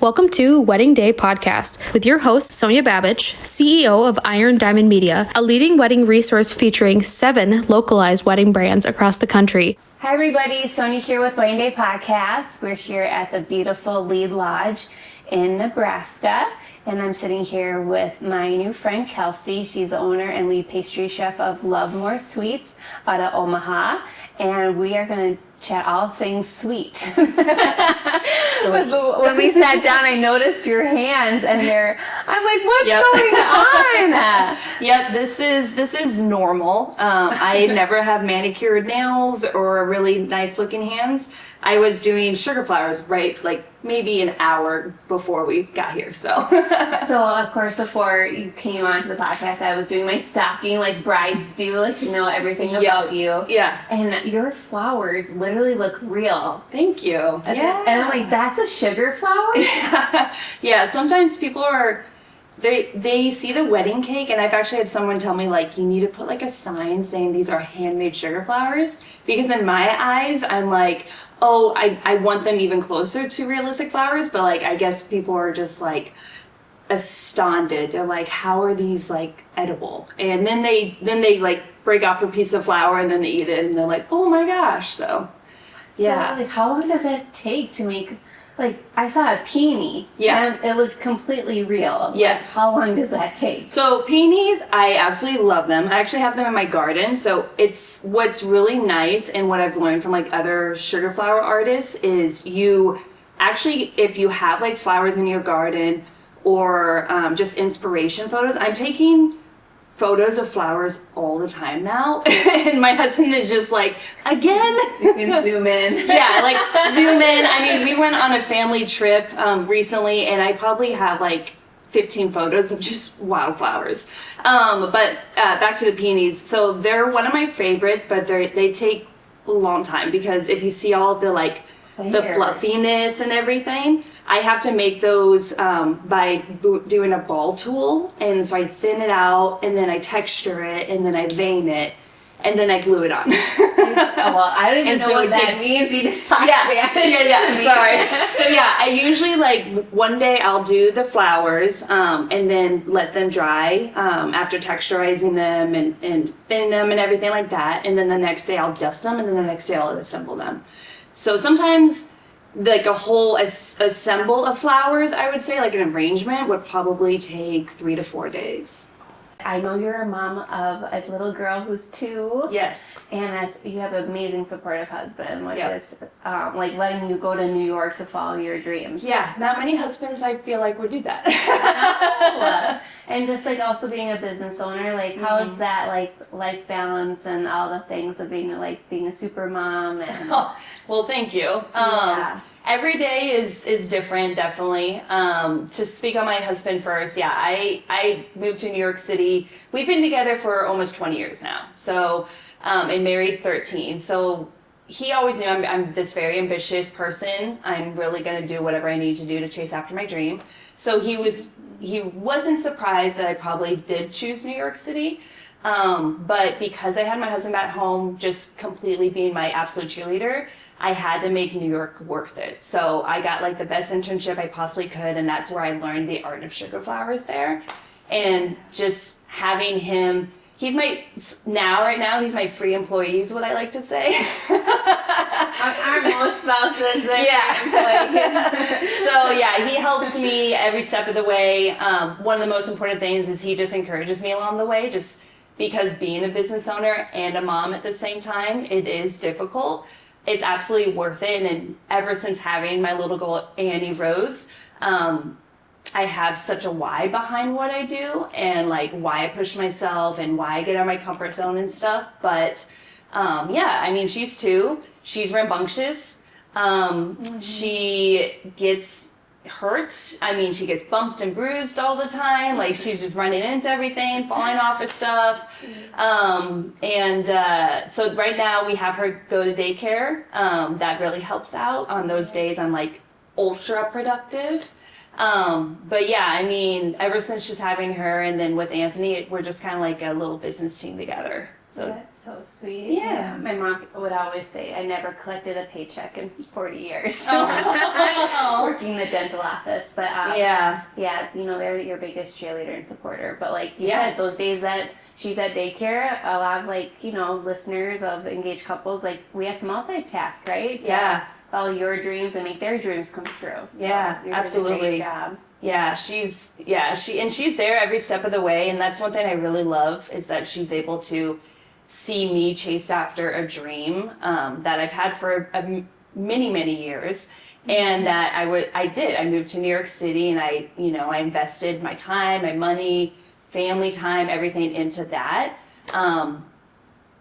Welcome to Wedding Day Podcast with your host, Sonja Babich, CEO of Iron Diamond Media, a leading wedding resource featuring 7 localized wedding brands across the country. Hi everybody, Sonja here with Wedding Day Podcast. We're here at the beautiful Lead Lodge in Nebraska, and I'm sitting here with my new friend Kelsey. She's the owner and lead pastry chef of Love More Sweets out of Omaha, and we are going to chat all things sweet. When we sat down, I noticed your hands, and I'm like, what's going on? Yep, this is normal. I never have manicured nails or really nice looking hands. I was doing sugar flowers maybe an hour before we got here. So of course, before you came onto the podcast, I was doing my stocking like brides do, like to know everything about you. Yeah. And your flowers literally look real. Thank you. And I'm like, that's a sugar flower? Yeah, sometimes people they see the wedding cake, and I've actually had someone tell me, like, you need to put like a sign saying these are handmade sugar flowers, because in my eyes, I'm like, oh, I want them even closer to realistic flowers, but like, I guess people are just like astounded. They're like, how are these like edible? And then they like break off a piece of flour and then they eat it, and they're like, oh my gosh. So like, how long does it take to make? Like, I saw a peony, and it looked completely real. Yes. Like, how long does that take? So peonies, I absolutely love them. I actually have them in my garden. So it's what's really nice, and what I've learned from like other sugar flower artists is you actually, if you have like flowers in your garden or just inspiration photos, I'm taking photos of flowers all the time now, and my husband is just like, again? You can zoom in. Yeah, like zoom in. I mean, we went on a family trip recently, and I probably have like 15 photos of just wildflowers. But back to the peonies. So they're one of my favorites, but they take a long time, because if you see all of the like the fluffiness and everything, I have to make those by doing a ball tool, and so I thin it out, and then I texture it, and then I vein it, and then I glue it on. I don't even know what that means. You just talk Spanish. Yeah. Sorry. So I usually like one day I'll do the flowers and then let them dry after texturizing them and thinning them and everything like that, and then the next day I'll dust them, and then the next day I'll assemble them. So sometimes like a whole assemble of flowers, I would say, like an arrangement would probably take 3 to 4 days. I know you're a mom of a little girl who's 2. Yes. And you have an amazing supportive husband, which is like letting you go to New York to follow your dreams. Yeah, not many husbands I feel like would do that. And just like also being a business owner, like how is that like life balance and all the things of being a super mom? And well, thank you. Every day is different, definitely. To speak on my husband first, I moved to New York City. We've been together for almost 20 years now, so and married 13. So he always knew I'm this very ambitious person. I'm really going to do whatever I need to do to chase after my dream. So he wasn't surprised that I probably did choose New York City. But because I had my husband at home just completely being my absolute cheerleader, I had to make New York worth it. So I got like the best internship I possibly could, and that's where I learned the art of sugar flowers there. And just having him, right now he's my free employee is what I like to say. Aren't most spouses employees? So he helps me every step of the way. One of the most important things is he just encourages me along the way, just because being a business owner and a mom at the same time, it is difficult. It's absolutely worth it. And ever since having my little girl Annie Rose, I have such a why behind what I do, and like why I push myself and why I get out of my comfort zone and stuff. But I mean, she's 2. She's rambunctious. She gets hurt. I mean, she gets bumped and bruised all the time. Like, she's just running into everything, falling off of stuff. So right now we have her go to daycare. That really helps out. On those days I'm like ultra productive. I mean, ever since just having her, and then with Anthony, we're just kind of like a little business team together. So that's so sweet. Yeah. My mom would always say, I never collected a paycheck in 40 years. Working the dental office. But yeah, you know, they're your biggest cheerleader and supporter. But like you said, those days that she's at daycare, a lot of like, you know, listeners of engaged couples, like we have to multitask, right? Yeah. Follow your dreams and make their dreams come true. So you're absolutely. doing a great job. Yeah, she's there every step of the way, and that's one thing I really love is that she's able to see me chase after a dream that I've had for many years, and that I moved to New York City, and I invested my time, my money, family time, everything into that.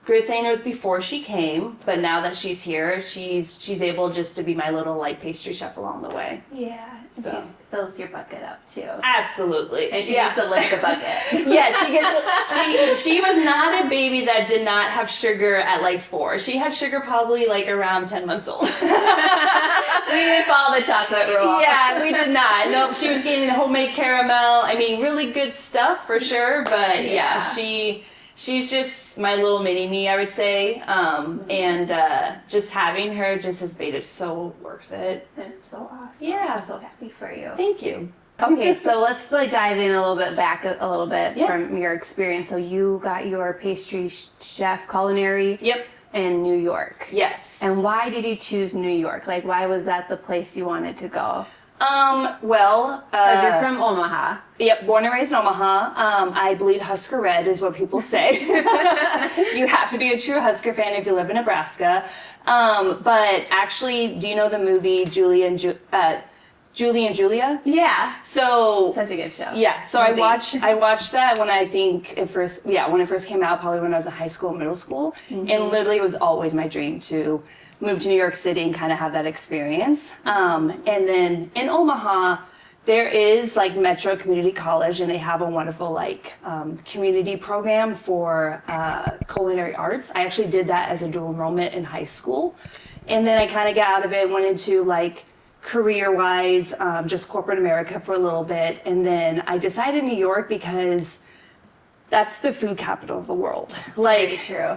Good thing it was before she came, but now that she's here, she's able just to be my little like pastry chef along the way. Yeah, So. she fills your bucket up too. Absolutely. And she gets to lick the bucket. Yeah, she was not a baby that did not have sugar at like 4. She had sugar probably like around 10 months old. We didn't follow the chocolate rule. Yeah, we did not. Nope, she was getting homemade caramel. I mean, really good stuff for sure, but she's just my little mini-me, I would say. And just having her just has made it so worth it. That's so awesome. Yeah. I'm so happy for you. Thank you. Okay, so let's like dive in a little bit from your experience. So you got your pastry chef culinary in New York. Yes. And why did you choose New York? Like, why was that the place you wanted to go? Because you're from Omaha. Yep, born and raised in Omaha. I bleed Husker red is what people say. You have to be a true Husker fan if you live in Nebraska. But actually, do you know the movie Julie and Julia? Yeah. So such a good show. Yeah. So I watched that when it first came out, probably when I was in high school, middle school, and literally it was always my dream to move to New York City and kind of have that experience. And then in Omaha, there is like Metro Community College, and they have a wonderful like community program for culinary arts. I actually did that as a dual enrollment in high school, and then I kind of got out of it, went into like career-wise, just corporate America for a little bit, and then I decided New York because that's the food capital of the world. Like, very true.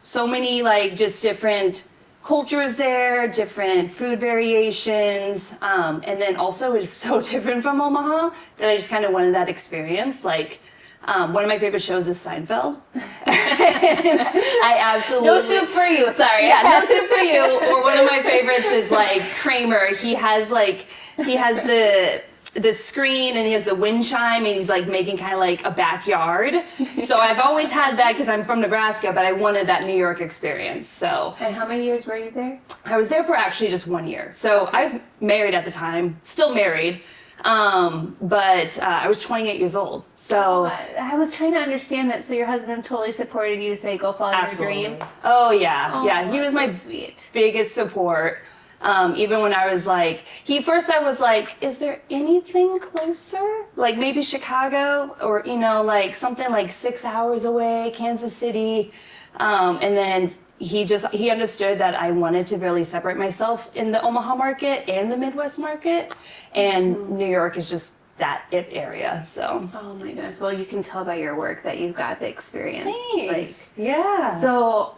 So many like just different cultures there, different food variations, and then also it's so different from Omaha that I just kind of wanted that experience. Like, one of my favorite shows is Seinfeld. I absolutely no soup for you. Sorry. Yeah, no soup for you. Or one of my favorites is like Kramer. He has the screen and he has the wind chime and he's like making kind of like a backyard. So I've always had that because I'm from Nebraska, but I wanted that New York experience. So. And how many years were you there? I was there for actually just 1 year. So I was married at the time, still married. But I was 28 years old. So I was trying to understand that. So your husband totally supported you to say, go follow your dream. Oh yeah. Yeah. He was so my biggest support. Even when I was like, I was like, is there anything closer? Like maybe Chicago or, like something like 6 hours away, Kansas City. And then he understood that I wanted to really separate myself in the Omaha market and the Midwest market. And New York is just that it area. So. Oh my goodness. Well, you can tell by your work that you've got the experience. Thanks. Yeah. So,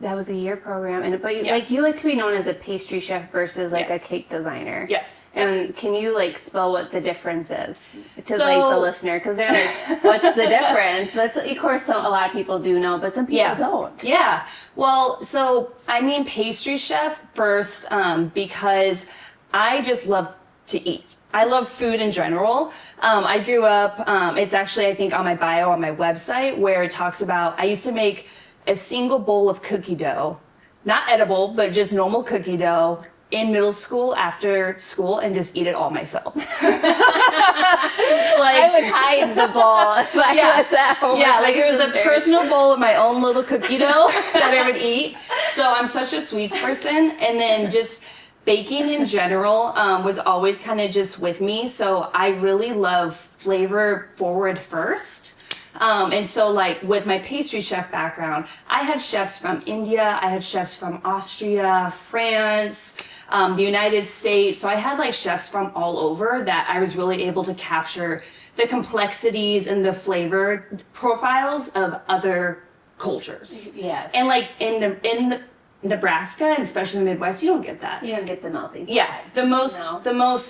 that was a year program, but you like to be known as a pastry chef versus like a cake designer. Yes. And can you like spell what the difference is to like the listener? Because they're like, what's the difference? That's of course a lot of people do know, but some people don't. Yeah. Well, so I mean pastry chef first because I just love to eat. I love food in general. I grew up. It's actually I think on my bio on my website where it talks about I used to make a single bowl of cookie dough, not edible, but just normal cookie dough in middle school, after school, and just eat it all myself. Like I would hide the bowl if I was at home. Yeah, like it was a personal bowl of my own little cookie dough that I would eat. So I'm such a sweets person, and then just baking in general was always kind of just with me. So I really love flavor forward first. And so like with my pastry chef background, I had chefs from India, I had chefs from Austria, France, the United States. So I had like chefs from all over that I was really able to capture the complexities and the flavor profiles of other cultures. Yes. And like in the Nebraska, and especially in the Midwest, you don't get that. You don't get the melting. Yeah, the most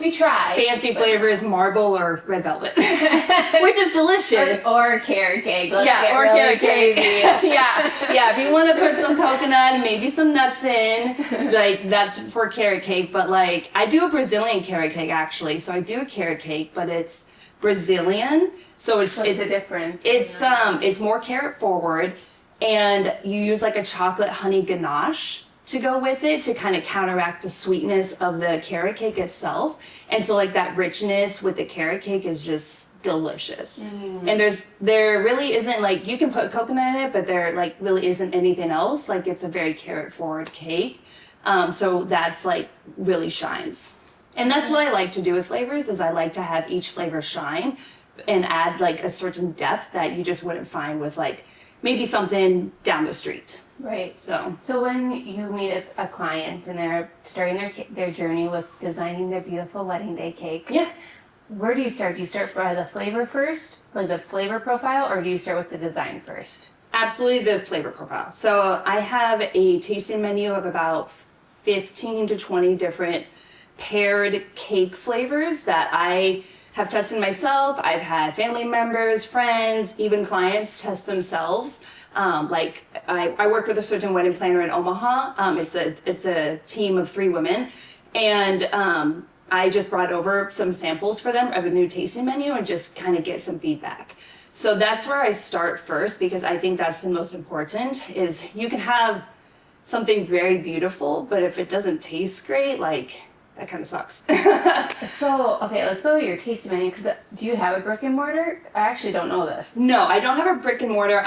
We try, fancy flavor is marble or red velvet, which is delicious. Or carrot cake. Let's yeah, get or really carrot cake. crazy. yeah. If you want to put some coconut and maybe some nuts in, like that's for carrot cake. But like I do a Brazilian carrot cake actually, so I do a carrot cake, but it's Brazilian, so it's What's the difference? It's more carrot forward. And you use like a chocolate honey ganache to go with it to kind of counteract the sweetness of the carrot cake itself. And so like that richness with the carrot cake is just delicious. And there really isn't like, you can put coconut in it, but there like really isn't anything else. Like it's a very carrot forward cake. So that's like really shines. And that's what I like to do with flavors is I like to have each flavor shine and add like a certain depth that you just wouldn't find with like maybe something down the street. Right. So when you meet a client and they're starting their journey with designing their beautiful wedding day cake, yeah. Where do you start? Do you start by the flavor first, like the flavor profile, or do you start with the design first? Absolutely the flavor profile. So I have a tasting menu of about 15 to 20 different paired cake flavors that I have tested myself. I've had family members, friends, even clients test themselves. Like I work with a certain wedding planner in Omaha. It's a team of 3 women, and I just brought over some samples for them of a new tasting menu and just kind of get some feedback. So that's where I start first because I think that's the most important. Is you can have something very beautiful, but if it doesn't taste great, like that kind of sucks. So, okay, let's go to your tasting menu, because do you have a brick and mortar? I actually don't know this. No, I don't have a brick and mortar.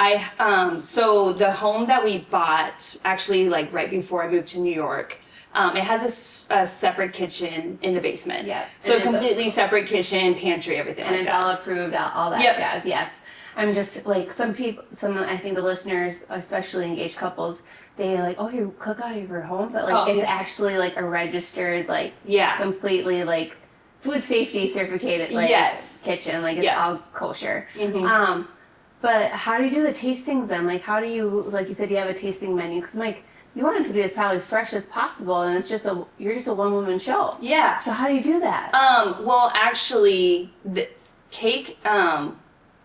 So the home that we bought, actually like right before I moved to New York, it has a separate kitchen in the basement. Yeah. So a completely separate kitchen, pantry, everything And like it's that. all approved, all that Yep. jazz, yes. I'm just like, I think the listeners, especially engaged couples, they like, oh, you cook out of your home, but like it's actually like a registered, like completely like food safety certificated like kitchen, like it's all kosher. But how do you do the tastings then? Like how do you, like you said, you have a tasting menu, because like you want it to be as probably fresh as possible, and you're just a one woman show. Yeah. So how do you do that? Well, actually, the cake,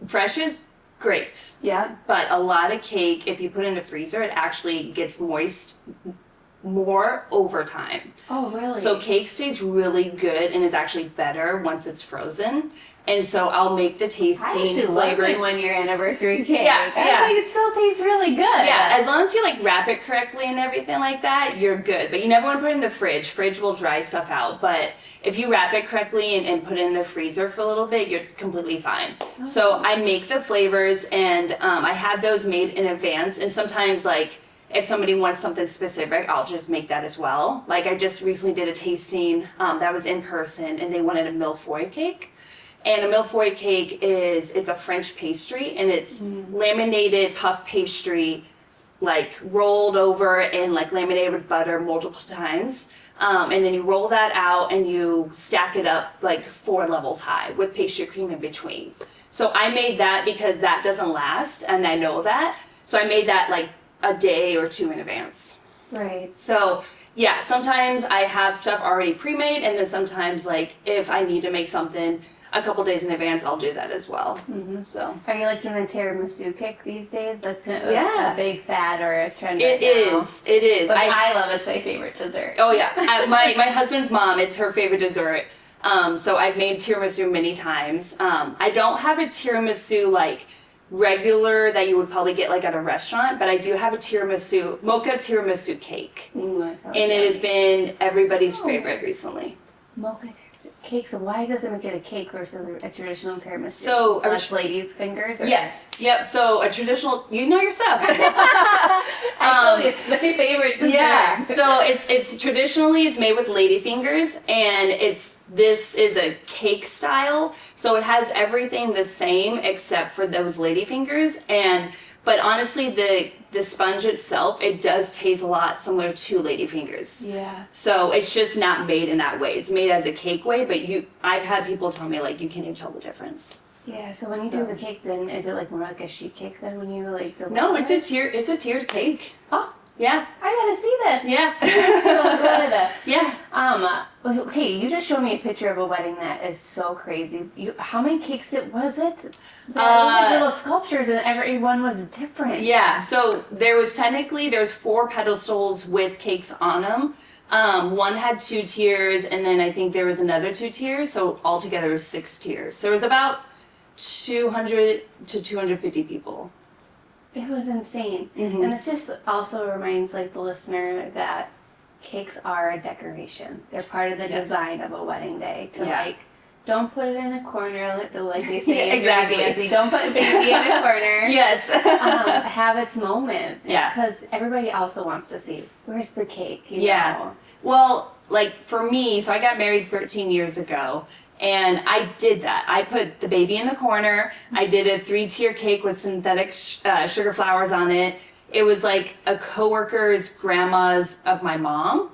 fresh is great. Yeah. But a lot of cake, if you put it in the freezer, it actually gets moist more over time. Oh, really? So cake stays really good and is actually better once it's frozen. And so I'll make the tasting flavors. One year anniversary cake. Yeah, I was like, it still tastes really good. Yeah, as long as you like wrap it correctly and everything like that, you're good. But you never want to put it in the fridge. Fridge will dry stuff out. But if you wrap it correctly and put it in the freezer for a little bit, you're completely fine. Oh. So I make the flavors, and I have those made in advance. And sometimes like if somebody wants something specific, I'll just make that as well. Like I just recently did a tasting that was in person, and they wanted a millefeuille cake. And a millefeuille cake it's a French pastry, and it's laminated puff pastry, like rolled over and like laminated with butter multiple times. And then you roll that out and you stack it up like 4 levels high with pastry cream in between. So I made that because that doesn't last, and I know that. So I made that like a day or 2 in advance. Right. So yeah, sometimes I have stuff already pre-made, and then sometimes like if I need to make something a couple days in advance, I'll do that as well. So, are you liking the tiramisu cake these days? That's kind of a big fad or a trend. It is. But I love it. It's my favorite dessert. Oh yeah, my husband's mom, it's her favorite dessert. So I've made tiramisu many times. I don't have a tiramisu like regular that you would probably get like at a restaurant, but I do have a mocha tiramisu cake, and it has been everybody's favorite recently. Mocha cake. So why doesn't it get a cake versus a traditional tiramisu? So less lady fingers? Or? Yes. Yep. So a traditional, you know your stuff. Actually, it's my favorite dessert. Yeah. So it's traditionally it's made with lady fingers, and this is a cake style. So it has everything the same except for those lady fingers, but honestly the sponge itself, it does taste a lot similar to lady fingers. Yeah. So it's just not made in that way. It's made as a cake way, but I've had people tell me like you can't even tell the difference. Yeah, so when you do the cake, then is it like more like a sheet cake then when you like the No, it's a tiered cake. Oh, Yeah. I gotta see this. Yeah. That's so good. Yeah. Okay, you just showed me a picture of a wedding that is so crazy. How many cakes was it? Like little sculptures, and every one was different. Yeah. So there was 4 pedestals with cakes on them. One had 2 tiers, and then I think there was another 2 tiers. So altogether it was 6 tiers. So it was about 200 to 250 people. It was insane. Mm-hmm. And this just also reminds like the listener that cakes are a decoration. They're part of the design of a wedding day. Don't put it in a corner, like they say. Yeah, exactly. Fancy. Don't put a baby in a corner. Yes. Have its moment. Yeah. Because everybody also wants to see, where's the cake? You Yeah. know? Well, like for me, so I got married 13 years ago. And I did that. I put the baby in the corner. I did a 3-tier cake with synthetic sugar flowers on it. It was like a coworker's grandma's of my mom.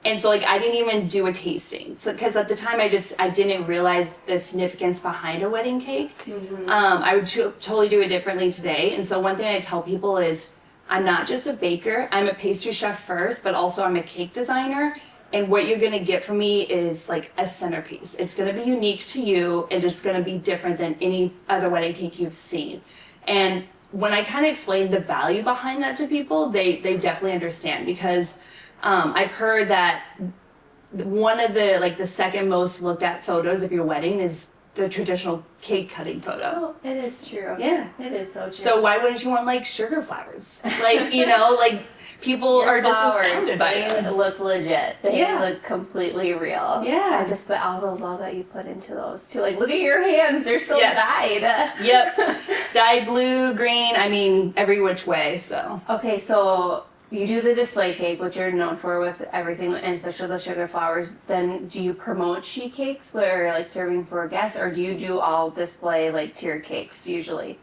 And so like I didn't even do a tasting. So because at the time I didn't realize the significance behind a wedding cake. Mm-hmm. I would totally do it differently today. And so one thing I tell people is I'm not just a baker. I'm a pastry chef first, but also I'm a cake designer. And what you're gonna get from me is like a centerpiece. It's gonna be unique to you, and it's gonna be different than any other wedding cake you've seen. And when I kind of explain the value behind that to people, they definitely understand, because I've heard that one of the second most looked at photos of your wedding is the traditional cake cutting photo. Oh, it is true. Yeah. It is so true. So why wouldn't you want like sugar flowers? Like, like people Your are just flowers, astounded by they them. look legit. They look completely real. Yeah. But all the love that you put into those too. Like, look at your hands. They're so dyed. Yep. Dyed blue, green, I mean, every which way, so. Okay, so you do the display cake, which you're known for with everything, and especially the sugar flowers. Then do you promote sheet cakes where like serving for guests, or do you do all display like tiered cakes usually?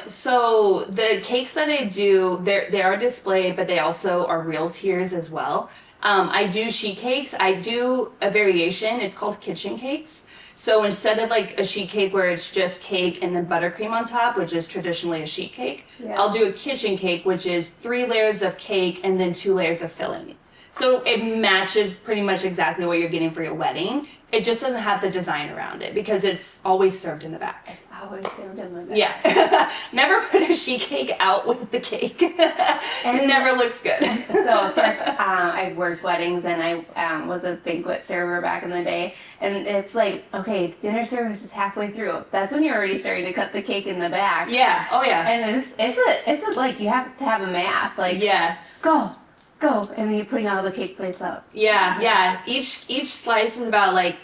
So the cakes that I do, they are displayed, but they also are real tiers as well. I do sheet cakes. I do a variation. It's called kitchen cakes. So instead of like a sheet cake where it's just cake and then buttercream on top, which is traditionally a sheet cake, I'll do a kitchen cake, which is 3 layers of cake and then 2 layers of filling. So it matches pretty much exactly what you're getting for your wedding. It just doesn't have the design around it because it's always served in the back. It's always served in the back. Yeah. Never put a sheet cake out with the cake. It never looks good. So of course, I worked weddings, and I was a banquet server back in the day. And it's like, okay, dinner service is halfway through. That's when you're already starting to cut the cake in the back. Yeah. Oh yeah. And it's like you have to have a math. Like, yes. Go, and then you're putting all the cake plates up. Yeah. Each slice is about like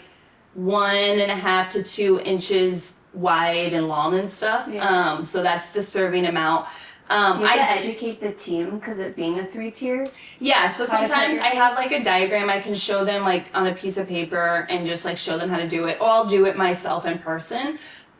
1.5 to 2 inches wide and long and stuff. Yeah. So that's the serving amount. You have to educate the team because it being a 3-tier. Yeah, so sometimes I have like a diagram I can show them like on a piece of paper and just like show them how to do it, or I'll do it myself in person.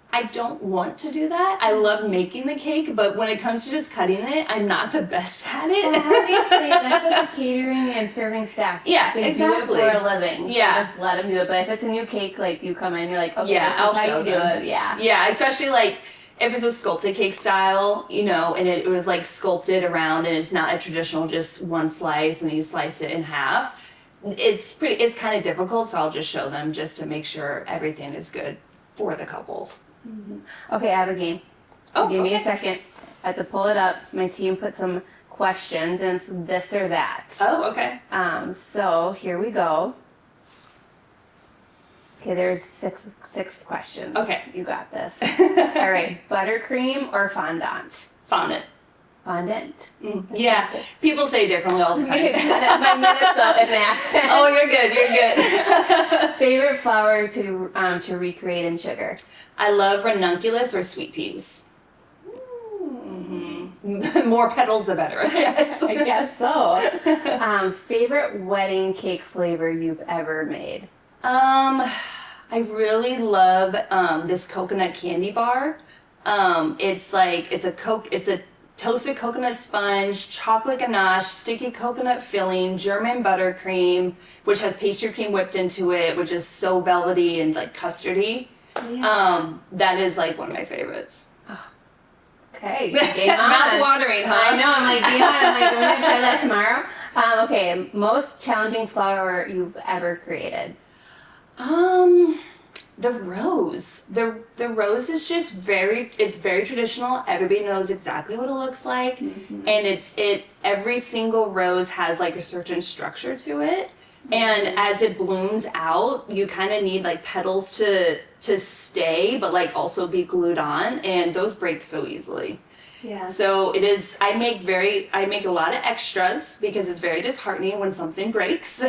I don't want to do that. I love making the cake, but when it comes to just cutting it, I'm not the best at it. Well, obviously, that's what the catering and serving staff they do exactly. it for a living. So Yeah. just let them do it. But if it's a new cake, like you come in, you're like, okay, Yeah, this I'll is how show you do them. it. Yeah. Yeah, especially like if it's a sculpted cake style, and it was like sculpted around and it's not a traditional just one slice and then you slice it in half. It's kind of difficult, so I'll just show them just to make sure everything is good for the couple. Mm-hmm. Okay, I have a game. Give me a second. I have to pull it up. My team put some questions, and it's this or that. Oh, okay. So here we go. Okay, there's six questions. Okay. You got this. All right, buttercream or fondant? Fondant. Fondant. Yeah, people say differently all the time. My Minnesotan accent. Oh, you're good. Favorite flour to recreate in sugar? I love ranunculus or sweet peas. More petals, the better, I guess. I guess so. Favorite wedding cake flavor you've ever made? I really love this coconut candy bar. It's a toasted coconut sponge, chocolate ganache, sticky coconut filling, German buttercream, which has pastry cream whipped into it, which is so velvety and like custardy. Yeah. That is like one of my favorites. Okay, game on. Mouth watering, huh? I know. I'm like, I'm gonna try that tomorrow. Okay, most challenging flour you've ever created? The rose. The rose is just very traditional. Everybody knows exactly what it looks like. And every single rose has like a certain structure to it. And as it blooms out, you kind of need like petals to stay, but like also be glued on, and those break so easily. Yeah. So it is, I make a lot of extras because it's very disheartening when something breaks.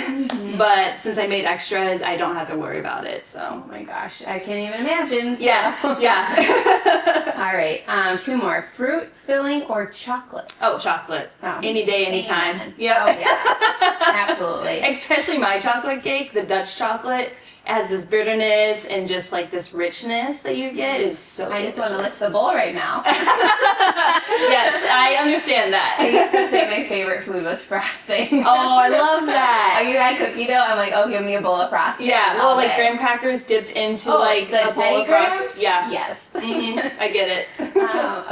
But since I made extras, I don't have to worry about it, so. Oh my gosh, I can't even imagine. So. Yeah. All right, 2 more. Fruit, filling, or chocolate? Oh, chocolate. Oh. Any day, anytime. Amen. Yep. Oh, yeah. Absolutely. Especially my chocolate cake, the Dutch chocolate. Has this bitterness and just like this richness that you get is so I just delicious. want to lick the bowl right now. Yes, I understand I that. used to say my favorite food was frosting. Oh, I love that. You had cookie dough? I'm like, oh, give me a bowl of frosting. Yeah, well, all like day. graham crackers dipped into Oh, like the a bowl tiny of grahams? frosting. Yeah. Yes. I get it.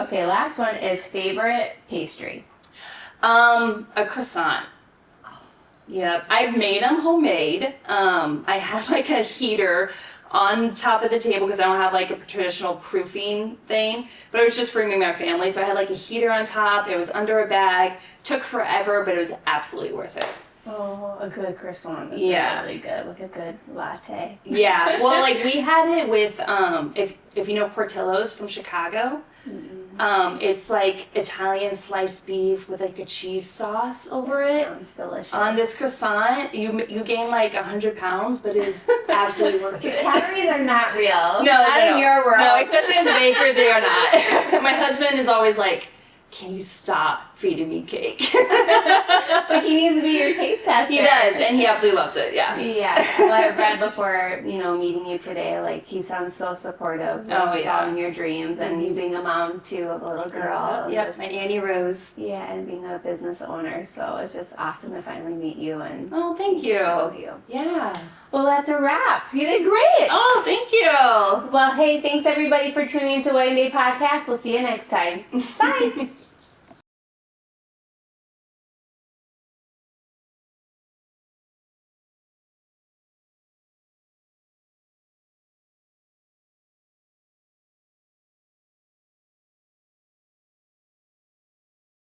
Okay, last one is favorite pastry. A croissant. Yep, I've made them homemade. I had like a heater on top of the table because I don't have like a traditional proofing thing, but it was just for me and my family. So I had like a heater on top. It was under a bag. Took forever, but it was absolutely worth it. Oh, a good croissant. Would Yeah. be really good with a good latte. Yeah, well, like we had it with if you know Portillo's from Chicago. It's like Italian sliced beef with like a cheese sauce over it. Sounds delicious. On this croissant, you gain like 100 pounds, but it is absolutely worth it. Calories are not real. Not in your world. No, especially as a baker, they are not. My husband is always like, "Can you stop feeding me cake?" But he needs to be your taste tester. He does, and he absolutely loves it. Yeah. Yeah. Well, I've read before, meeting you today, like he sounds so supportive of following your dreams and you being a mom too of a little girl. and Yep, just- my Annie Rose. Yeah, and being a business owner. So it's just awesome to finally meet you and Oh, thank you. know you. Yeah. Well, that's a wrap. You did great. Oh, thank you. Well, hey, thanks everybody for tuning into Wedding Day Podcast. We'll see you next time. Bye.